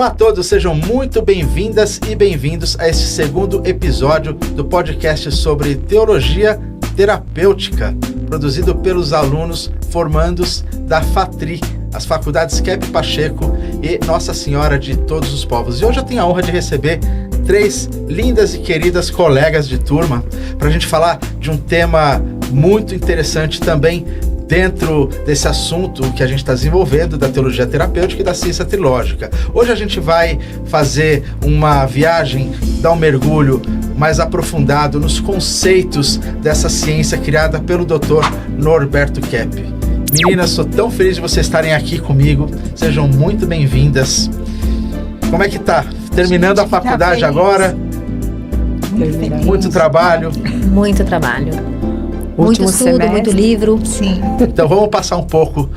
Olá a todos, sejam muito bem-vindas e bem-vindos a esse segundo episódio do podcast sobre teologia terapêutica, produzido pelos alunos formandos da FATRI, as faculdades Quep Pacheco e Nossa Senhora de Todos os Povos. E hoje eu tenho a honra de receber três lindas e queridas colegas de turma para a gente falar de um tema muito interessante também dentro desse assunto que a gente está desenvolvendo da teologia terapêutica e da ciência trilógica. Hoje a gente vai fazer uma viagem, dar um mergulho mais aprofundado nos conceitos dessa ciência criada pelo Dr. Norberto Kepp. Meninas, sou tão feliz de vocês estarem aqui comigo. Sejam muito bem-vindas. Como é que tá? Terminando a faculdade agora? Muito trabalho? Muito trabalho. Muito estudo, semestre. Muito livro. Sim. Então vamos passar um pouco,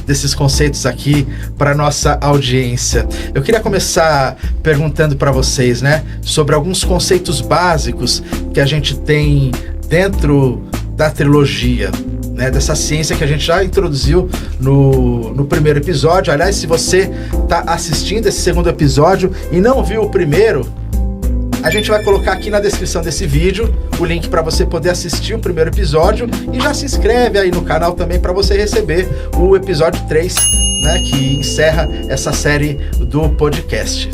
desses conceitos aqui para nossa audiência. Eu queria começar perguntando para vocês, sobre alguns conceitos básicos que a gente tem dentro da trilogia, dessa ciência que a gente já introduziu no primeiro episódio. Aliás, se você está assistindo esse segundo episódio e não viu o primeiro, a gente vai colocar aqui na descrição desse vídeo o link para você poder assistir o primeiro episódio e já se inscreve aí no canal também para você receber o episódio 3, que encerra essa série do podcast.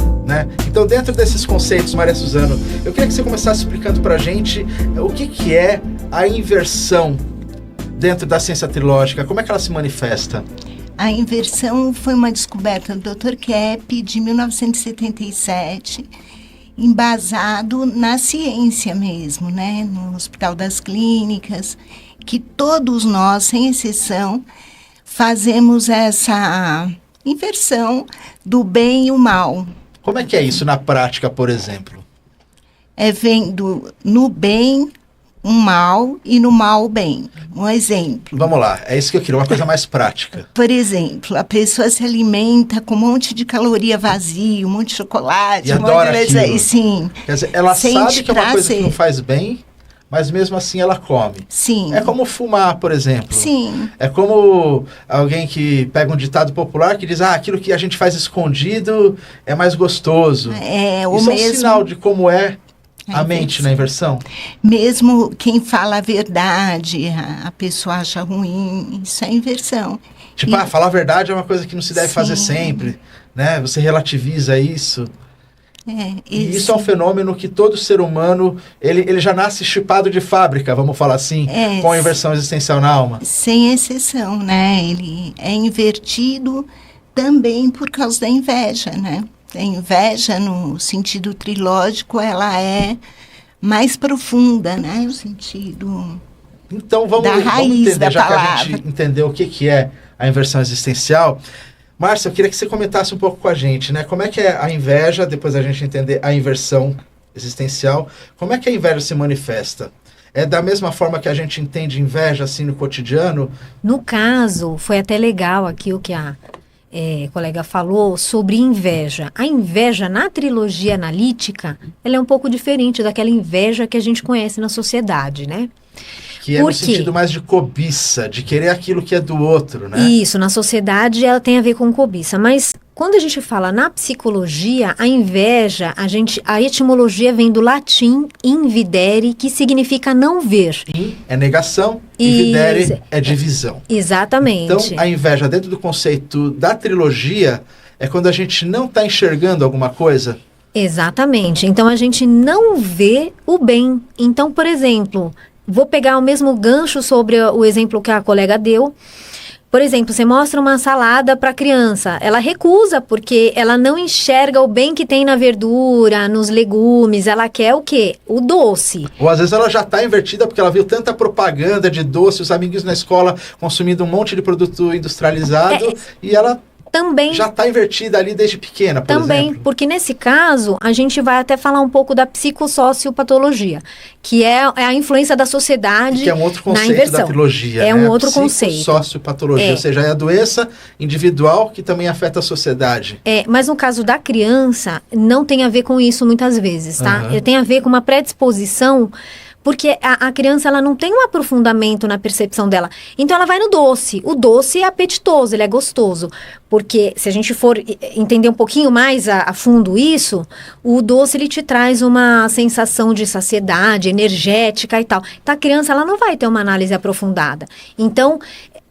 Então, dentro desses conceitos, Maria Suzano, eu queria que você começasse explicando para a gente o que é a inversão dentro da ciência trilógica, como é que ela se manifesta? A inversão foi uma descoberta do Dr. Kepp de 1977, embasado na ciência mesmo, no Hospital das Clínicas, que todos nós, sem exceção, fazemos essa inversão do bem e o mal. Como é que é isso na prática, por exemplo? É vendo no bem um mal e no mal o bem. Um exemplo. Vamos lá, é isso que eu queria, uma coisa mais prática. Por exemplo, a pessoa se alimenta com um monte de caloria vazia, um monte de chocolate. E adora aquilo. Sim. Quer dizer, ela sabe que é uma coisa que não faz bem, mas mesmo assim ela come. Sim. É como fumar, por exemplo. Sim. É como alguém que pega um ditado popular que diz, aquilo que a gente faz escondido é mais gostoso. Isso é um sinal de como é a mente na inversão? Mesmo quem fala a verdade, a pessoa acha ruim, isso é inversão. Tipo, falar a verdade é uma coisa que não se deve fazer sempre, Você relativiza isso. E isso é um fenômeno que todo ser humano, ele já nasce chipado de fábrica, vamos falar assim, com a inversão existencial na alma. Sem exceção, Ele é invertido também por causa da inveja, A inveja, no sentido trilógico, ela é mais profunda, o sentido então, vamos raiz entender, da já palavra. Que a gente entendeu o que é a inversão existencial. Márcia, eu queria que você comentasse um pouco com a gente, Como é que é a inveja, depois a gente entender a inversão existencial, como é que a inveja se manifesta? É da mesma forma que a gente entende inveja, assim, no cotidiano? No caso, foi até legal aqui o que a colega falou sobre inveja. A inveja na trilogia analítica, ela é um pouco diferente daquela inveja que a gente conhece na sociedade, Que é no sentido mais de cobiça, de querer aquilo que é do outro, Isso, na sociedade ela tem a ver com cobiça, mas quando a gente fala na psicologia, a inveja, a etimologia vem do latim invidere, que significa não ver. In é negação, invidere é divisão. Exatamente. Então, a inveja dentro do conceito da trilogia é quando a gente não está enxergando alguma coisa. Exatamente. Então, a gente não vê o bem. Então, por exemplo, vou pegar o mesmo gancho sobre o exemplo que a colega deu. Por exemplo, você mostra uma salada para a criança, ela recusa porque ela não enxerga o bem que tem na verdura, nos legumes, ela quer o quê? O doce. Ou às vezes ela já está invertida porque ela viu tanta propaganda de doce, os amiguinhos na escola consumindo um monte de produto industrializado e ela também já está invertida ali desde pequena, por exemplo. Porque nesse caso, a gente vai até falar um pouco da psicossociopatologia, que é a influência da sociedade que é um outro na conceito inversão. da trilogia. É um outro conceito. Psicossociopatologia, ou seja, é a doença individual que também afeta a sociedade. Mas no caso da criança, não tem a ver com isso muitas vezes, tá? Tem a ver com uma predisposição. Porque a criança, ela não tem um aprofundamento na percepção dela. Então, ela vai no doce. O doce é apetitoso, ele é gostoso. Porque, se a gente for entender um pouquinho mais a fundo isso, o doce, ele te traz uma sensação de saciedade, energética e tal. Então, a criança, ela não vai ter uma análise aprofundada. Então,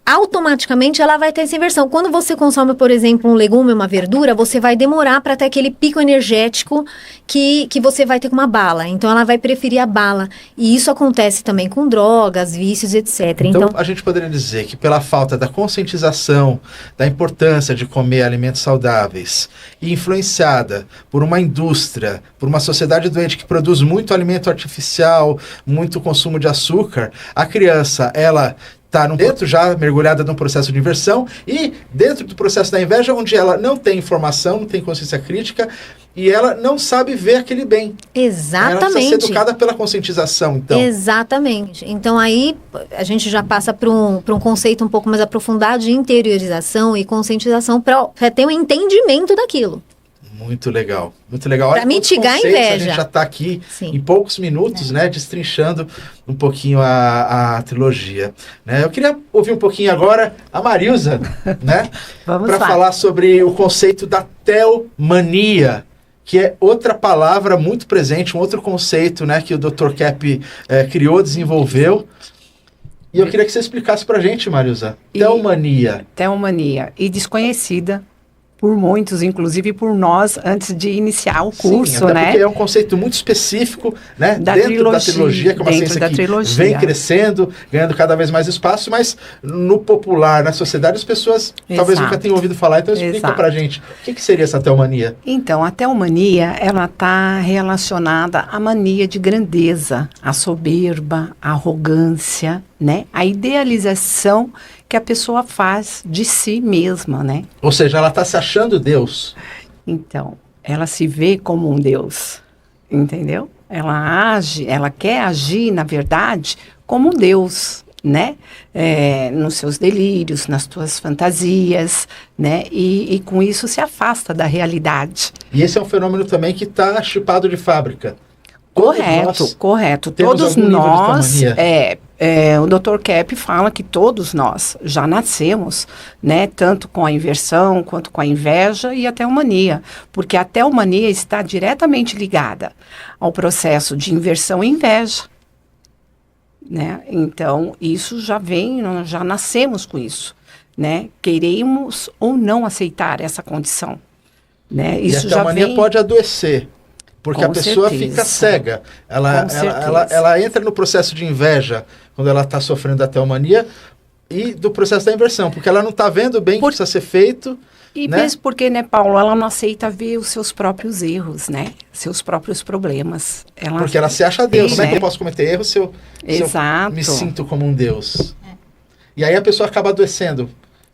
automaticamente ela vai ter essa inversão. Quando você consome, por exemplo, um legume, uma verdura, você vai demorar para ter aquele pico energético que você vai ter com uma bala. Então, ela vai preferir a bala. E isso acontece também com drogas, vícios, etc. Então, a gente poderia dizer que pela falta da conscientização da importância de comer alimentos saudáveis e influenciada por uma indústria, por uma sociedade doente que produz muito alimento artificial, muito consumo de açúcar, a criança, ela está dentro já mergulhada num processo de inversão e dentro do processo da inveja, onde ela não tem informação, não tem consciência crítica e ela não sabe ver aquele bem. Exatamente. Ela precisa ser educada pela conscientização, então. Exatamente. Então, aí a gente já passa para um conceito um pouco mais aprofundado de interiorização e conscientização para ter um entendimento daquilo. Muito legal, muito legal. Para mitigar a inveja. A gente já está aqui Sim. em poucos minutos, né, destrinchando um pouquinho a trilogia. Né? Eu queria ouvir um pouquinho agora a Marilza, né, para falar sobre o conceito da teomania, que é outra palavra muito presente, um outro conceito, né, que o Dr. Kepp criou, desenvolveu. E eu queria que você explicasse para a gente, Marilza, teomania. Teomania, e desconhecida por muitos, inclusive por nós, antes de iniciar o curso, sim, até né? Porque é um conceito muito específico, né? Da dentro da trilogia, que é uma ciência que vem crescendo, ganhando cada vez mais espaço, mas no popular, na sociedade, as pessoas talvez nunca tenham ouvido falar. Então explica pra gente, o que seria essa teomania? Então, a teomania, ela está relacionada à mania de grandeza, à soberba, à arrogância, né? A idealização que a pessoa faz de si mesma, né? Ou seja, ela está se achando Deus. Então, ela se vê como um Deus, entendeu? Ela quer agir, na verdade, como um Deus, né? Nos seus delírios, nas suas fantasias, né? E com isso se afasta da realidade. E esse é um fenômeno também que está chipado de fábrica. Correto. Todos nós, o Dr. Kepp fala que todos nós já nascemos, né, tanto com a inversão, quanto com a inveja e a teomania, porque a teomania está diretamente ligada ao processo de inversão e inveja, né? Então, isso já vem, nós já nascemos com isso, né? Queremos ou não aceitar essa condição, né? Isso e a teomania pode adoecer. Porque a pessoa fica cega. Ela entra no processo de inveja quando ela está sofrendo da teomania e do processo da inversão, porque ela não está vendo bem o que precisa ser feito. E mesmo porque, né, Paulo, ela não aceita ver os seus próprios erros, né? Seus próprios problemas. Porque ela se acha Deus. Como é que eu posso cometer erros se eu me sinto como um Deus? E aí a pessoa acaba adoecendo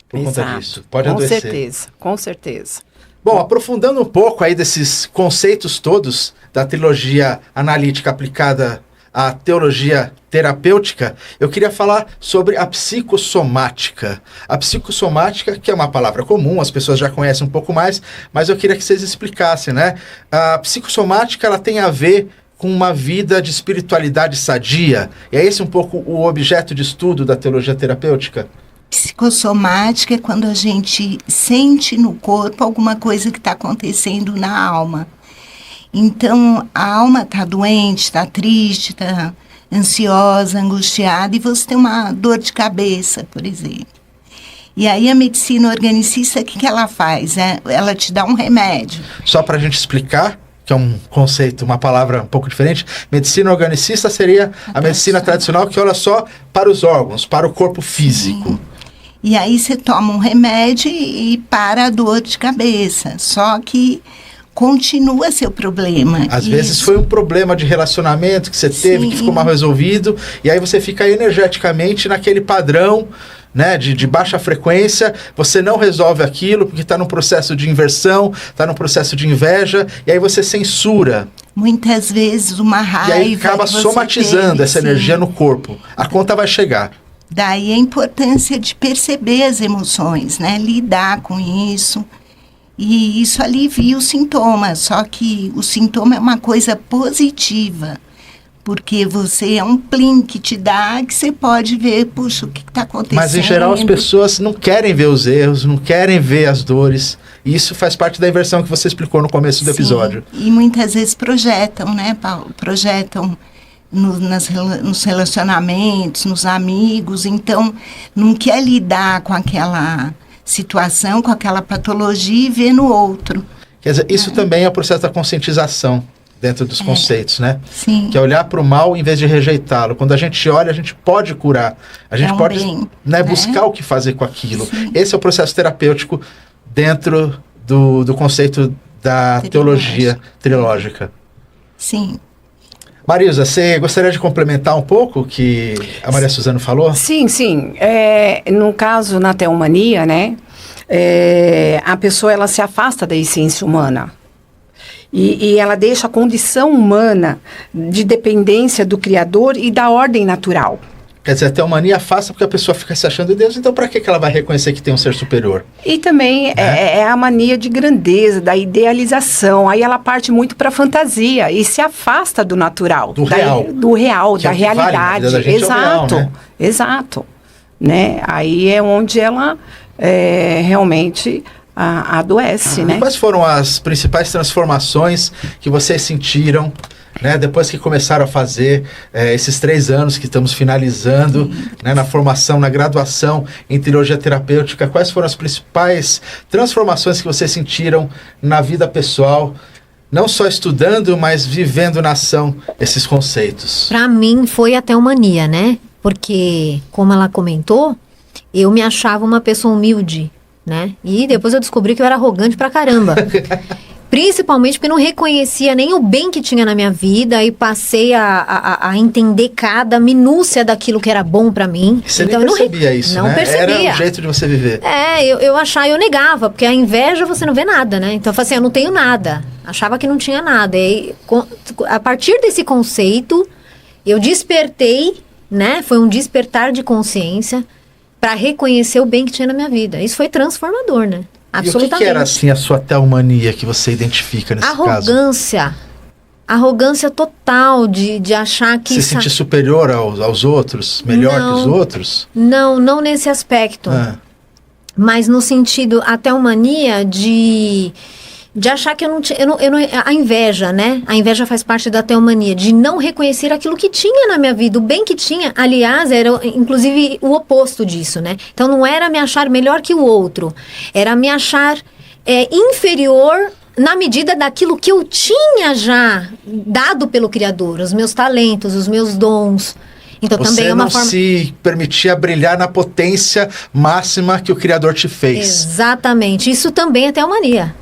por conta disso. Pode adoecer. Com certeza. Bom, aprofundando um pouco aí desses conceitos todos da trilogia analítica aplicada à teologia terapêutica, eu queria falar sobre a psicossomática. A psicossomática, que é uma palavra comum, as pessoas já conhecem um pouco mais, mas eu queria que vocês explicassem, né? A psicossomática, ela tem a ver com uma vida de espiritualidade sadia. E é esse um pouco o objeto de estudo da teologia terapêutica? Psicossomática é quando a gente sente no corpo alguma coisa que está acontecendo na alma. Então, a alma está doente, está triste, está ansiosa, angustiada, e você tem uma dor de cabeça, por exemplo. E aí a medicina organicista, o que ela faz? Ela te dá um remédio. Só para a gente explicar, que é um conceito, uma palavra um pouco diferente, medicina organicista seria a medicina tradicional que olha só para os órgãos, para o corpo físico. Sim. E aí você toma um remédio e para a dor de cabeça. Só que continua seu problema. Às vezes foi um problema de relacionamento que você teve, que ficou mal resolvido, e aí você fica energeticamente naquele padrão, né, de baixa frequência, você não resolve aquilo porque está num processo de inversão, está num processo de inveja, e aí você censura. Muitas vezes uma raiva. E aí acaba somatizando essa energia no corpo. A conta vai chegar. Daí a importância de perceber as emoções, né? Lidar com isso. E isso alivia os sintomas, só que o sintoma é uma coisa positiva. Porque você é um plim que te dá, que você pode ver, puxa, o que está acontecendo. Mas, em geral, as pessoas não querem ver os erros, não querem ver as dores. E isso faz parte da inversão que você explicou no começo do episódio. E muitas vezes projetam, né, Paulo? Projetam nos relacionamentos, nos amigos. Então, não quer lidar com aquela situação, com aquela patologia e ver no outro. Quer dizer, isso também é o processo da conscientização dentro dos conceitos, né? Sim. Que é olhar para o mal em vez de rejeitá-lo. Quando a gente olha, a gente pode curar. A gente pode bem, né? buscar o que fazer com aquilo. Sim. Esse é o processo terapêutico dentro do conceito da teologia trilógica. Sim. Marisa, você gostaria de complementar um pouco o que a Maria Suzana falou? Sim. No caso, na teomania, né? A pessoa, ela se afasta da essência humana. E ela deixa a condição humana de dependência do Criador e da ordem natural. Quer dizer, a teomania afasta porque a pessoa fica se achando Deus, então para que ela vai reconhecer que tem um ser superior? E também é a mania de grandeza, da idealização. Aí ela parte muito para a fantasia e se afasta do natural. Do real. Do real, da realidade. Vale, da gente exato, é o real, né? Exato. Né? Aí é onde ela realmente adoece, né? E quais foram as principais transformações que vocês sentiram, né, depois que começaram a fazer esses 3 anos que estamos finalizando, né, na formação, na graduação em teologia terapêutica? Quais foram as principais transformações que vocês sentiram na vida pessoal, não só estudando, mas vivendo na ação esses conceitos? Para mim foi a teomania, né? Porque, como ela comentou, eu me achava uma pessoa humilde, né? E depois eu descobri que eu era arrogante pra caramba. Principalmente porque não reconhecia nem o bem que tinha na minha vida e passei a entender cada minúcia daquilo que era bom pra mim. Você então, nem percebia isso, não né? percebia. Era um jeito de você viver. Eu achava, eu negava, porque a inveja você não vê nada, né? Então eu falei assim, eu não tenho nada. Achava que não tinha nada. E a partir desse conceito, eu despertei, né? Foi um despertar de consciência para reconhecer o bem que tinha na minha vida. Isso foi transformador, né? Absolutamente. E o que era, assim, a sua teomania que você identifica nesse caso? Arrogância. Arrogância total de achar que... Se sentir superior aos outros? Melhor que os outros? Não nesse aspecto. Mas no sentido, a teomania de achar que eu não tinha... A inveja, né? A inveja faz parte da teomania, de não reconhecer aquilo que tinha na minha vida. O bem que tinha, aliás, era inclusive o oposto disso, né? Então não era me achar melhor que o outro. Era me achar inferior na medida daquilo que eu tinha já dado pelo Criador. Os meus talentos, os meus dons. Então você também é uma forma... se permitia brilhar na potência máxima que o Criador te fez. Exatamente. Isso também é teomania.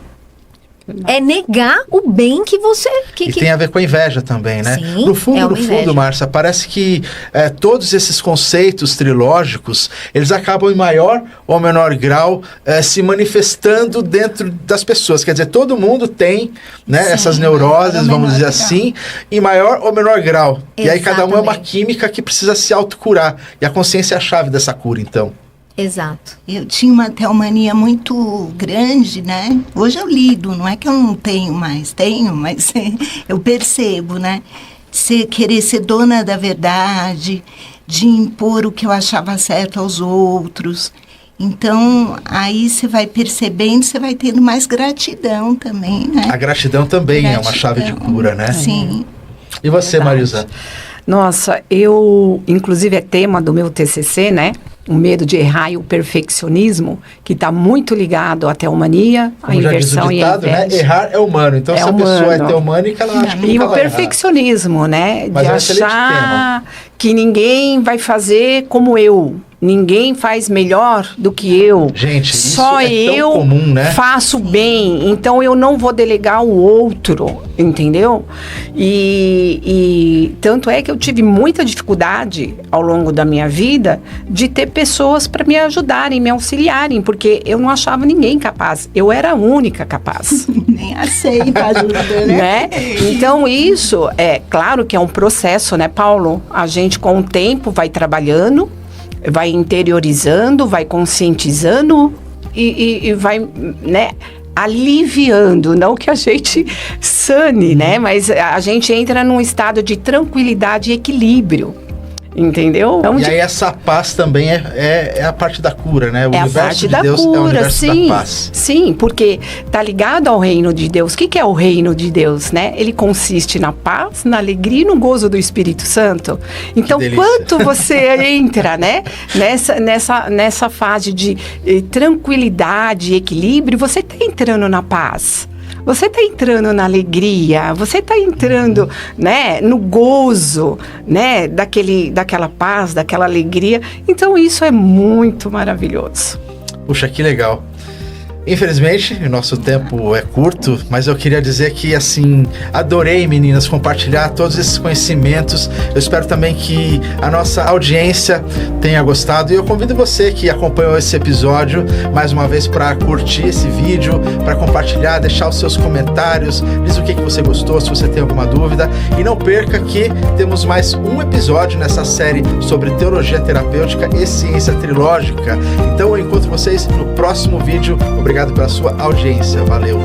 É negar o bem que você... E tem a ver com a inveja também, né? Sim, no fundo, Márcia, parece que todos esses conceitos trilógicos, eles acabam em maior ou menor grau se manifestando dentro das pessoas. Quer dizer, todo mundo tem, né, Sim, essas neuroses, vamos dizer grau. assim, em maior ou menor grau. Exatamente. E aí cada um é uma química que precisa se autocurar. E a consciência é a chave dessa cura, então. Exato. Eu tinha uma teomania muito grande, né? Hoje eu lido, não é que eu não tenho mais, tenho, mas eu percebo, né? Querer ser dona da verdade, de impor o que eu achava certo aos outros. Então, aí você vai percebendo, você vai tendo mais gratidão também, né? A gratidão também é uma chave de cura, né? Sim. E você, Marisa? Nossa, inclusive é tema do meu TCC, né? O medo de errar e o perfeccionismo, que está muito ligado à teomania, à inversão e à inveja. Né? Errar é humano, então se a pessoa é teomânica, ela acha que e nunca o vai perfeccionismo, errar. né? Mas de achar que ninguém vai fazer como eu. Ninguém faz melhor do que eu. Gente, só isso é eu tão comum, né? faço bem, então eu não vou delegar o outro, entendeu? E tanto é que eu tive muita dificuldade ao longo da minha vida de ter pessoas para me ajudarem, me auxiliarem, porque eu não achava ninguém capaz. Eu era a única capaz. Nem aceita ajuda, né? Então isso é claro que é um processo, né, Paulo? A gente com o tempo vai trabalhando, vai interiorizando, vai conscientizando e vai, né, aliviando, não que a gente sane, né? Mas a gente entra num estado de tranquilidade e equilíbrio. Entendeu? E aí essa paz também é a parte da cura, né? O universo de Deus é o universo da paz. Sim, porque tá ligado ao reino de Deus. O que é o reino de Deus, né? Ele consiste na paz, na alegria e no gozo do Espírito Santo. Então, quanto você entra, né? Nessa fase de tranquilidade e equilíbrio, você tá entrando na paz. Você está entrando na alegria, você está entrando, né, no gozo, né, daquela paz, daquela alegria. Então, isso é muito maravilhoso. Puxa, que legal. Infelizmente, o nosso tempo é curto, mas eu queria dizer que, assim, adorei, meninas, compartilhar todos esses conhecimentos. Eu espero também que a nossa audiência tenha gostado. E eu convido você que acompanhou esse episódio, mais uma vez, para curtir esse vídeo, para compartilhar, deixar os seus comentários, diz o que você gostou, se você tem alguma dúvida. E não perca que temos mais um episódio nessa série sobre teologia terapêutica e ciência trilógica. Então, eu encontro vocês no próximo vídeo. Obrigado pela sua audiência. Valeu!